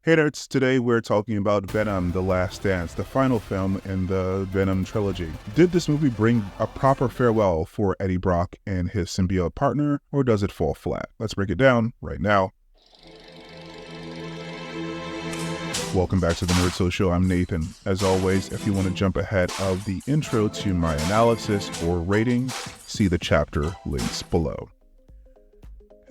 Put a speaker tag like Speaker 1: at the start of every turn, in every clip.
Speaker 1: Hey nerds, today we're talking about Venom: The Last Dance, the final film in the Venom trilogy. Did this movie bring a proper farewell for Eddie Brock and his symbiote partner, or does it fall flat? Let's break it down right now. Welcome back to the Nerd Soul Show. I'm Nathan. As always, if you want to jump ahead of the intro to my analysis or rating, see the chapter links below.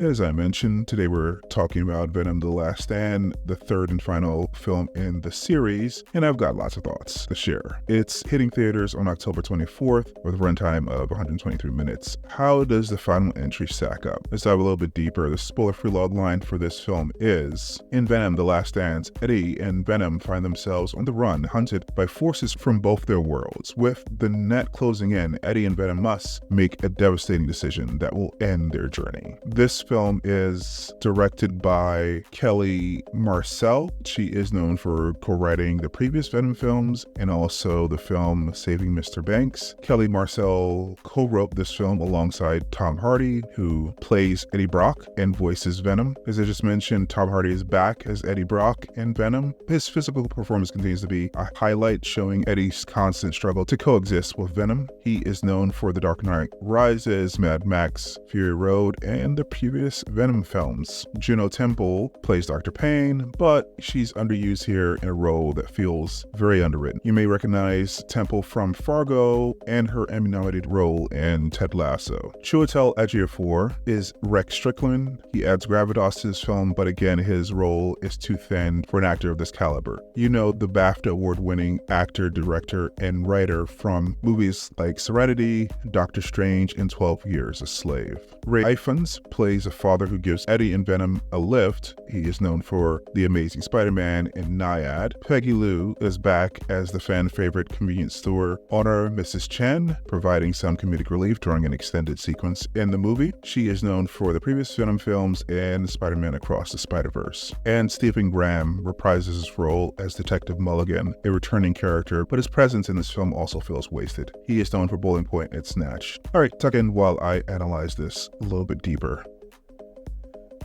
Speaker 1: As I mentioned, today we're talking about Venom: The Last Stand, the third and final film in the series, and I've got lots of thoughts to share. It's hitting theaters on October 24th with a runtime of 123 minutes. How does the final entry stack up? Let's dive a little bit deeper. The spoiler-free logline for this film is, in Venom: The Last Dance, Eddie and Venom find themselves on the run, hunted by forces from both their worlds. With the net closing in, Eddie and Venom must make a devastating decision that will end their journey. This film is directed by Kelly Marcel. She is known for co-writing the previous Venom films and also the film Saving Mr. Banks. Kelly Marcel co-wrote this film alongside Tom Hardy, who plays Eddie Brock and voices Venom. As I just mentioned, Tom Hardy is back as Eddie Brock in Venom. His physical performance continues to be a highlight, showing Eddie's constant struggle to coexist with Venom. He is known for The Dark Knight Rises, Mad Max, Fury Road, and the previous Venom films. Juno Temple plays Dr. Payne, but she's underused here in a role that feels very underwritten. You may recognize Temple from Fargo and her Emmy-nominated role in Ted Lasso. Chiwetel Ejiofor is Rex Strickland. He adds gravitas to this film, but again, his role is too thin for an actor of this caliber. You know, the BAFTA award-winning actor, director, and writer from movies like Serenity, Doctor Strange, and 12 Years a Slave. Ray Ifans plays a father who gives Eddie and Venom a lift. He is known for The Amazing Spider-Man and Naiad. Peggy Lou is back as the fan favorite convenience store owner, Mrs. Chen, providing some comedic relief during an extended sequence in the movie. She is known for the previous Venom films and Spider-Man Across the Spider-Verse. And Stephen Graham reprises his role as Detective Mulligan, a returning character, but his presence in this film also feels wasted. He is known for Bowling Point and Snatch. Alright, tuck in while I analyze this a little bit deeper.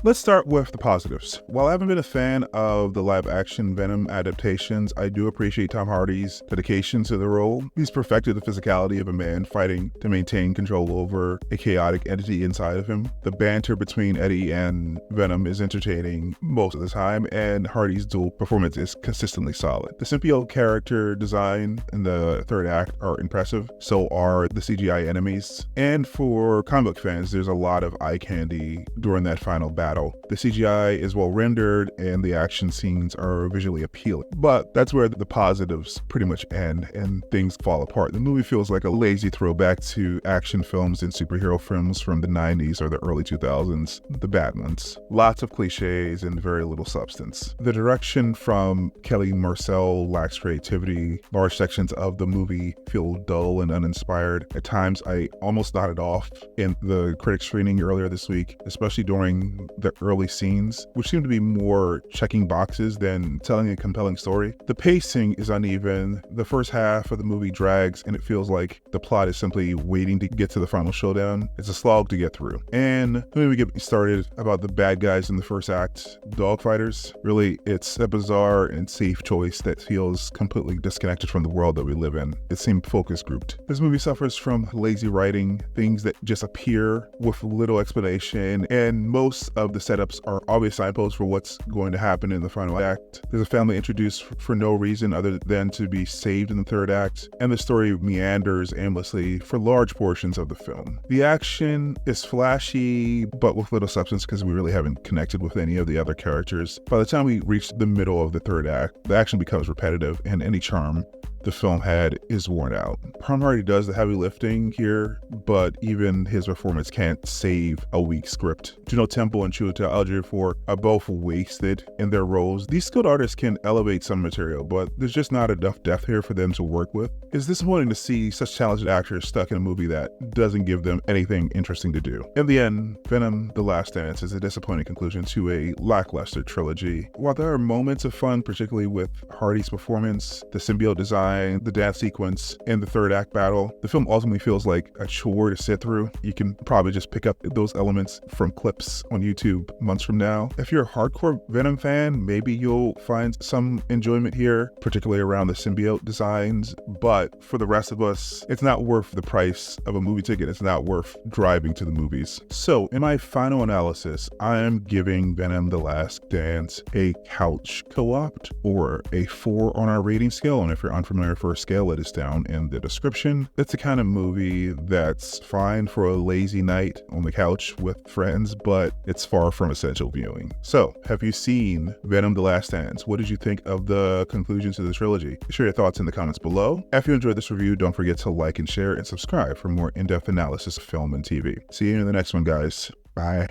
Speaker 1: Let's start with the positives. While I haven't been a fan of the live-action Venom adaptations, I do appreciate Tom Hardy's dedication to the role. He's perfected the physicality of a man fighting to maintain control over a chaotic entity inside of him. The banter between Eddie and Venom is entertaining most of the time, and Hardy's dual performance is consistently solid. The symbiote character design in the third act are impressive, so are the CGI enemies. And for comic book fans, there's a lot of eye candy during that final battle. The CGI is well rendered and the action scenes are visually appealing. But that's where the positives pretty much end and things fall apart. The movie feels like a lazy throwback to action films and superhero films from the 90s or the early 2000s, the bad ones. Lots of cliches and very little substance. The direction from Kelly Marcel lacks creativity. Large sections of the movie feel dull and uninspired. At times, I almost nodded off in the critic screening earlier this week, especially during the early scenes, which seem to be more checking boxes than telling a compelling story. The pacing is uneven. The first half of the movie drags, and it feels like the plot is simply waiting to get to the final showdown. It's a slog to get through. And when we get started about the bad guys in the first act, dogfighters, really, it's a bizarre and safe choice that feels completely disconnected from the world that we live in. It seemed focus grouped. This movie suffers from lazy writing, things that just appear with little explanation, and most of the setups are obvious signposts for what's going to happen in the final act. There's a family introduced for no reason other than to be saved in the third act, and the story meanders aimlessly for large portions of the film. The action is flashy, but with little substance because we really haven't connected with any of the other characters. By the time we reach the middle of the third act, the action becomes repetitive and any charm the film had is worn out. Tom Hardy does the heavy lifting here, but even his performance can't save a weak script. Juno Temple and Chiwetel Ejiofor are both wasted in their roles. These skilled artists can elevate some material, but there's just not enough depth here for them to work with. It's disappointing to see such talented actors stuck in a movie that doesn't give them anything interesting to do. In the end, Venom: The Last Dance is a disappointing conclusion to a lackluster trilogy. While there are moments of fun, particularly with Hardy's performance, the symbiote design, design, the dance sequence, and the third act battle. The film ultimately feels like a chore to sit through. You can probably just pick up those elements from clips on YouTube months from now. If you're a hardcore Venom fan, maybe you'll find some enjoyment here, particularly around the symbiote designs. But for the rest of us, it's not worth the price of a movie ticket. It's not worth driving to the movies. So in my final analysis, I am giving Venom: The Last Dance a couch co-opt, or a 4 on our rating scale. And if you're unfamiliar for a scale, it is down in the description. It's the kind of movie that's fine for a lazy night on the couch with friends, but it's far from essential viewing. So have you seen Venom: The Last Dance? What did you think of the conclusions of the trilogy? Share your thoughts in the comments below. If you enjoyed this review, don't forget to like and share and subscribe for more in-depth analysis of film and TV. See you in the next one, guys. Bye.